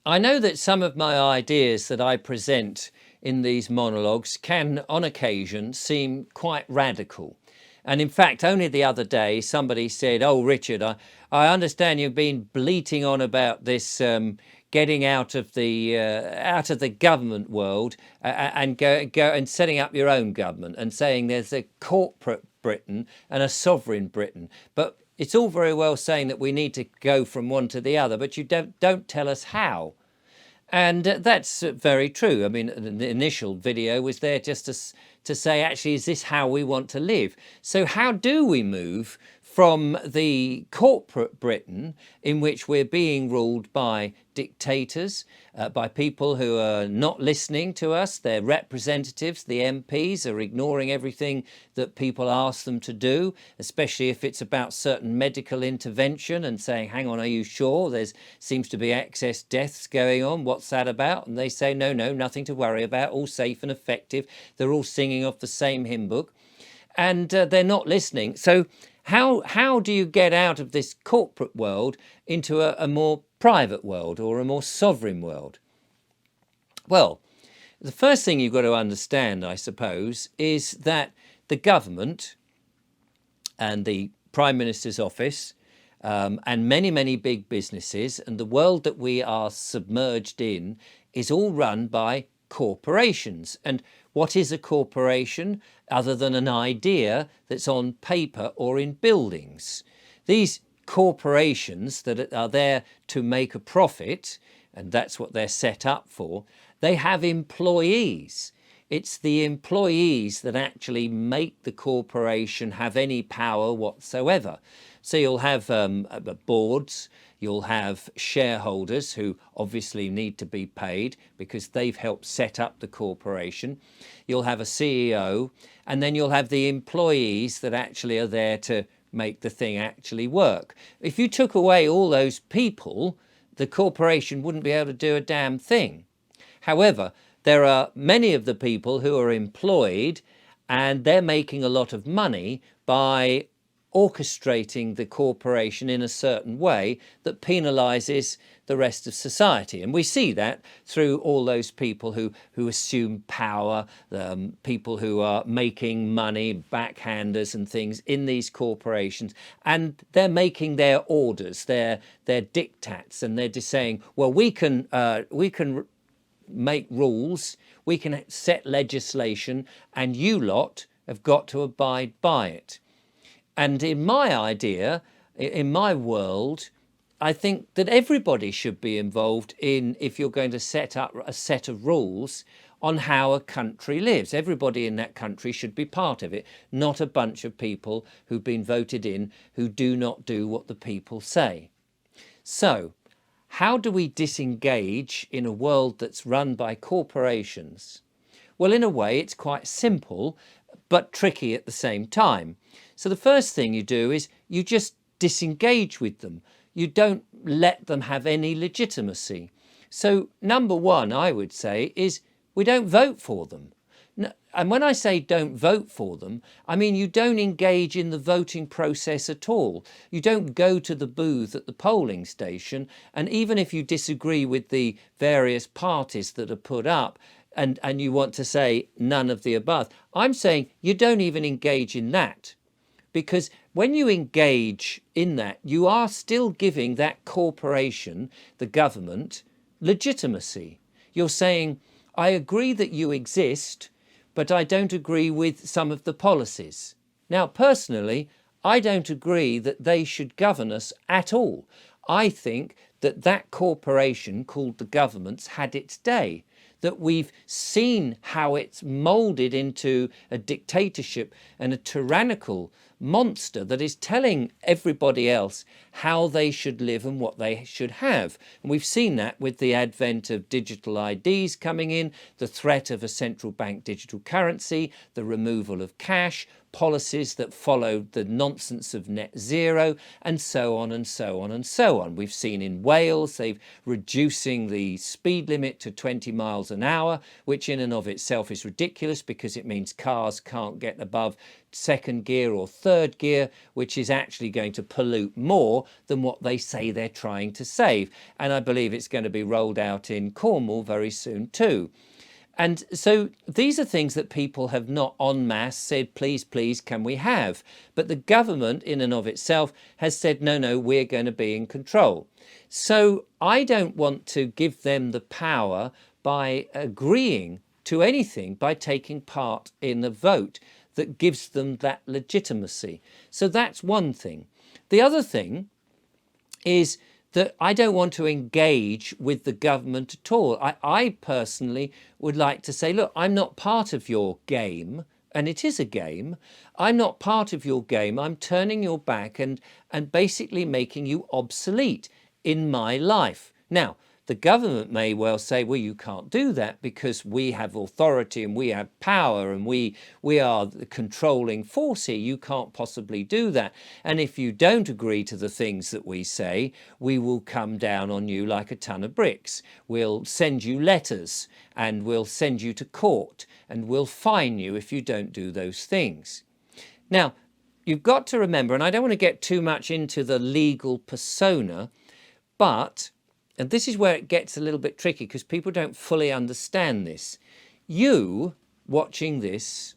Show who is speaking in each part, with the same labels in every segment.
Speaker 1: I know that some of my ideas that I present in these monologues can, on occasion, seem quite radical. And in fact, only the other day, somebody said, "Oh, Richard, I understand you've been bleating on about this getting out of the government world and go and setting up your own government and saying there's a corporate Britain and a sovereign Britain. But it's all very well saying that we need to go from one to the other, but you don't tell us how." And that's very true. I mean, the initial video was there just to say, actually, is this how we want to live? So how do we move from the corporate Britain in which we're being ruled by dictators, by people who are not listening to us, their representatives, the MPs are ignoring everything that people ask them to do, especially if it's about certain medical intervention and saying, hang on, are you sure? There seems to be excess deaths going on. What's that about? And they say, no, nothing to worry about, all safe and effective. They're all singing off the same hymn book and they're not listening. So how do you get out of this corporate world into a more private world or a more sovereign world? Well, the first thing you've got to understand, I suppose, is that the government and the Prime Minister's office and many big businesses and the world that we are submerged in is all run by corporations. And what is a corporation other than an idea that's on paper or in buildings? These corporations that are there to make a profit, and that's what they're set up for, they have employees. It's the employees that actually make the corporation have any power whatsoever. So you'll have boards, you'll have shareholders who obviously need to be paid because they've helped set up the corporation. You'll have a CEO, and then you'll have the employees that actually are there to make the thing actually work. If you took away all those people, the corporation wouldn't be able to do a damn thing. However, there are many of the people who are employed and they're making a lot of money by orchestrating the corporation in a certain way that penalizes the rest of society. And we see that through all those people who assume power, people who are making money, backhanders and things in these corporations, and they're making their orders, their diktats, and they're just saying, well, we can make rules, we can set legislation, and you lot have got to abide by it. And in my idea, in my world, I think that everybody should be involved in, if you're going to set up a set of rules on how a country lives. Everybody in that country should be part of it, not a bunch of people who've been voted in who do not do what the people say. So, how do we disengage in a world that's run by corporations? Well, in a way, it's quite simple, but tricky at the same time. So the first thing you do is you just disengage with them. You don't let them have any legitimacy. So number one, I would say, is we don't vote for them. And when I say don't vote for them, I mean you don't engage in the voting process at all. You don't go to the booth at the polling station, and even if you disagree with the various parties that are put up, and you want to say none of the above, I'm saying you don't even engage in that. Because when you engage in that, you are still giving that corporation, the government, legitimacy. You're saying, I agree that you exist, but I don't agree with some of the policies. Now, personally, I don't agree that they should govern us at all. I think that that corporation called the government's had its day, that we've seen how it's moulded into a dictatorship and a tyrannical monster that is telling everybody else how they should live and what they should have. And we've seen that with the advent of digital IDs coming in, the threat of a central bank digital currency, the removal of cash, policies that followed the nonsense of net zero, and so on and so on and so on. We've seen in Wales, they've reducing the speed limit to 20 miles an hour, which in and of itself is ridiculous because it means cars can't get above second gear or third gear, which is actually going to pollute more than what they say they're trying to save. And I believe it's going to be rolled out in Cornwall very soon too. And so these are things that people have not en masse said, please, please, can we have? But the government in and of itself has said, no, no, we're going to be in control. So I don't want to give them the power by agreeing to anything, by taking part in the vote that gives them that legitimacy. So that's one thing. The other thing is that I don't want to engage with the government at all. I personally would like to say, look, I'm not part of your game, and it is a game. I'm not part of your game. I'm turning your back and basically making you obsolete in my life. Now, the government may well say, well, you can't do that because we have authority and we have power and we are the controlling force here. You can't possibly do that. And if you don't agree to the things that we say, we will come down on you like a ton of bricks. We'll send you letters and we'll send you to court and we'll fine you if you don't do those things. Now, you've got to remember, and I don't want to get too much into the legal persona, but and this is where it gets a little bit tricky because people don't fully understand this. You, watching this,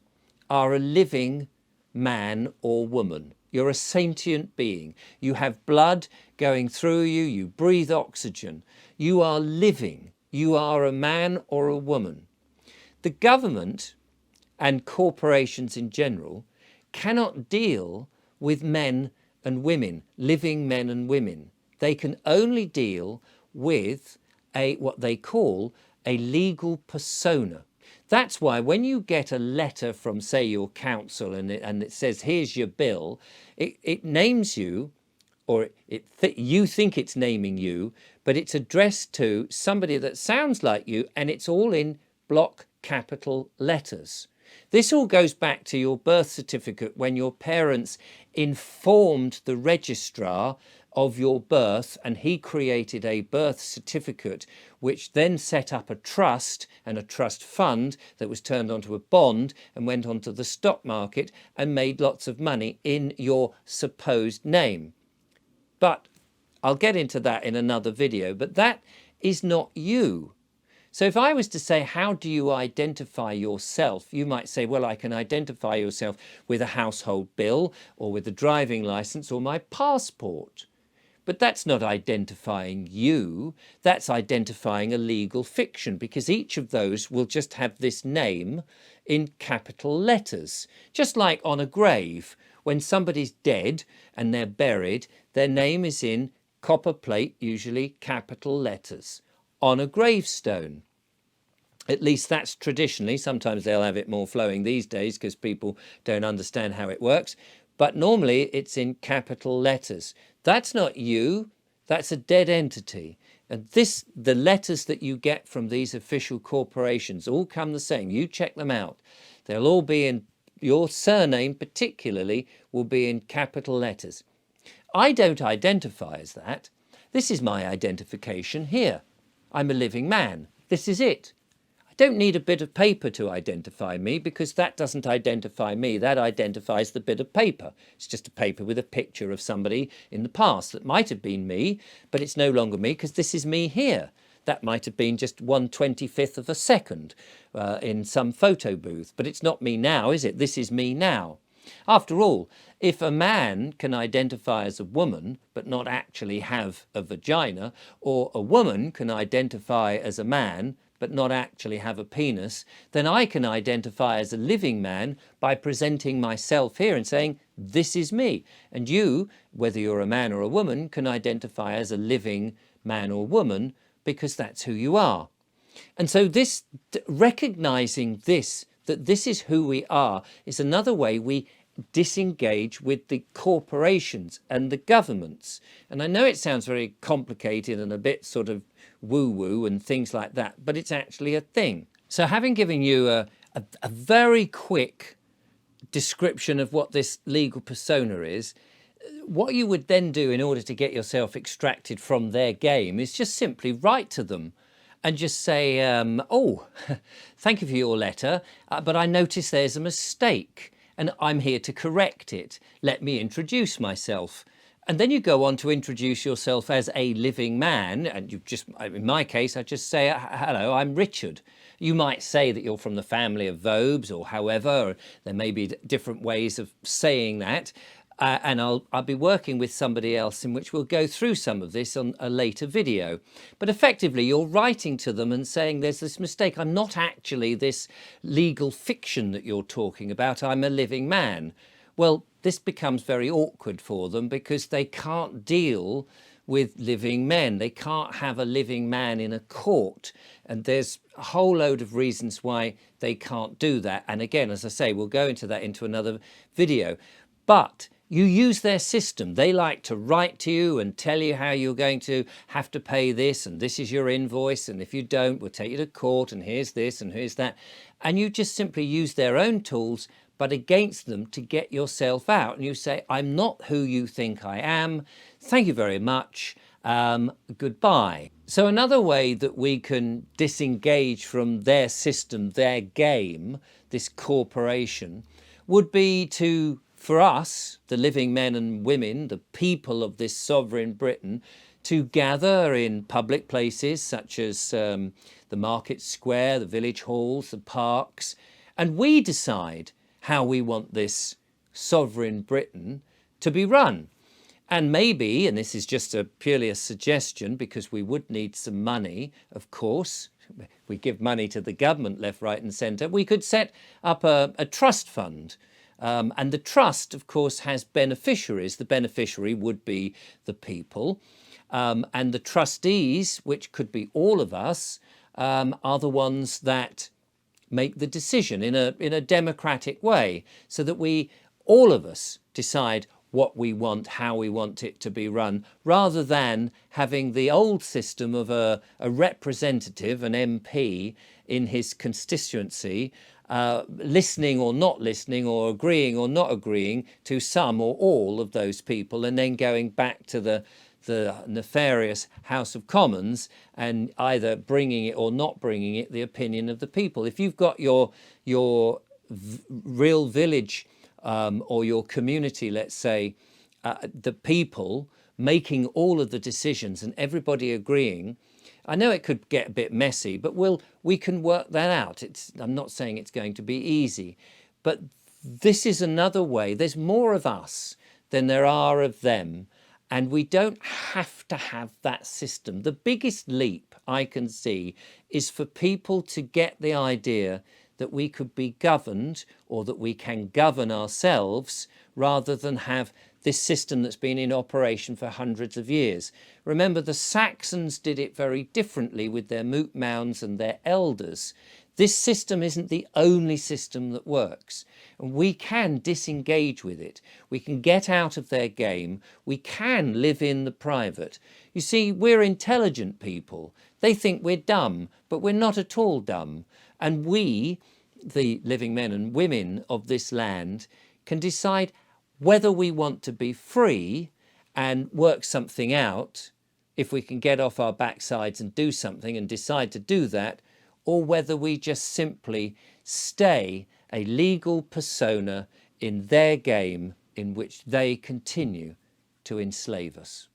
Speaker 1: are a living man or woman. You're a sentient being. You have blood going through you. You breathe oxygen. You are living. You are a man or a woman. The government and corporations in general cannot deal with men and women, living men and women. They can only deal with what they call a legal persona. That's why when you get a letter from, say, your council and it says, here's your bill, it names you, or you think it's naming you, but it's addressed to somebody that sounds like you, and it's all in block capital letters. This all goes back to your birth certificate when your parents informed the registrar of your birth, and he created a birth certificate which then set up a trust and a trust fund that was turned onto a bond and went onto the stock market and made lots of money in your supposed name. But I'll get into that in another video, but that is not you. So if I was to say, how do you identify yourself? You might say, well, I can identify yourself with a household bill or with a driving license or my passport. But that's not identifying you, that's identifying a legal fiction, because each of those will just have this name in capital letters. Just like on a grave, when somebody's dead and they're buried, their name is in copper plate, usually capital letters, on a gravestone. At least that's traditionally. Sometimes they'll have it more flowing these days because people don't understand how it works. But normally it's in capital letters. That's not you, that's a dead entity. And the letters that you get from these official corporations all come the same. You check them out. They'll all be in, your surname particularly will be in capital letters. I don't identify as that. This is my identification here. I'm a living man. This is it. Don't need a bit of paper to identify me because that doesn't identify me. That identifies the bit of paper. It's just a paper with a picture of somebody in the past that might have been me, but it's no longer me because this is me here. That might have been just 1/25th of a second in some photo booth, but it's not me now, is it? This is me now. After all, if a man can identify as a woman but not actually have a vagina, or a woman can identify as a man but not actually have a penis, then I can identify as a living man by presenting myself here and saying, this is me. And you, whether you're a man or a woman, can identify as a living man or woman because that's who you are. And so this, recognizing this, that this is who we are, is another way we disengage with the corporations and the governments. And I know it sounds very complicated and a bit sort of woo-woo and things like that, but it's actually a thing. So having given you a very quick description of what this legal persona is, what you would then do in order to get yourself extracted from their game is just simply write to them and just say, oh, thank you for your letter, but I notice there's a mistake and I'm here to correct it. Let me introduce myself. And then you go on to introduce yourself as a living man. And you just, in my case, I just say, hello, I'm Richard. You might say that you're from the family of Vobes or however, or there may be different ways of saying that. And I'll be working with somebody else in which we'll go through some of this on a later video. But effectively, you're writing to them and saying there's this mistake. I'm not actually this legal fiction that you're talking about. I'm a living man. Well, this becomes very awkward for them because they can't deal with living men. They can't have a living man in a court. And there's a whole load of reasons why they can't do that. And again, as I say, we'll go into that into another video. But you use their system. They like to write to you and tell you how you're going to have to pay this, and this is your invoice, and if you don't, we'll take you to court, and here's this and here's that. And you just simply use their own tools, but against them, to get yourself out. And you say, I'm not who you think I am. Thank you very much. Goodbye. So another way that we can disengage from their system, their game, this corporation, would be to, for us, the living men and women, the people of this sovereign Britain, to gather in public places such as the market square, the village halls, the parks, and we decide how we want this sovereign Britain to be run. And maybe, and this is just purely a suggestion because we would need some money, of course, we give money to the government left, right and centre, we could set up a trust fund. And the trust, of course, has beneficiaries. The beneficiary would be the people. And the trustees, which could be all of us, are the ones that make the decision in a democratic way, so that we, all of us, decide what we want, how we want it to be run, rather than having the old system of a representative, an MP, in his constituency, listening or not listening, or agreeing or not agreeing to some or all of those people, and then going back to the nefarious House of Commons and either bringing it or not bringing it the opinion of the people. If you've got your real village or your community, let's say, the people making all of the decisions and everybody agreeing, I know it could get a bit messy, but we can work that out. I'm not saying it's going to be easy, but this is another way. There's more of us than there are of them, and we don't have to have that system. The biggest leap I can see is for people to get the idea that we could be governed, or that we can govern ourselves, rather than have this system that's been in operation for hundreds of years. Remember, the Saxons did it very differently with their moot mounds and their elders. This system isn't the only system that works, and we can disengage with it. We can get out of their game. We can live in the private. You see, we're intelligent people. They think we're dumb, but we're not at all dumb. And we, the living men and women of this land, can decide whether we want to be free and work something out, if we can get off our backsides and do something and decide to do that, or whether we just simply stay a legal persona in their game in which they continue to enslave us.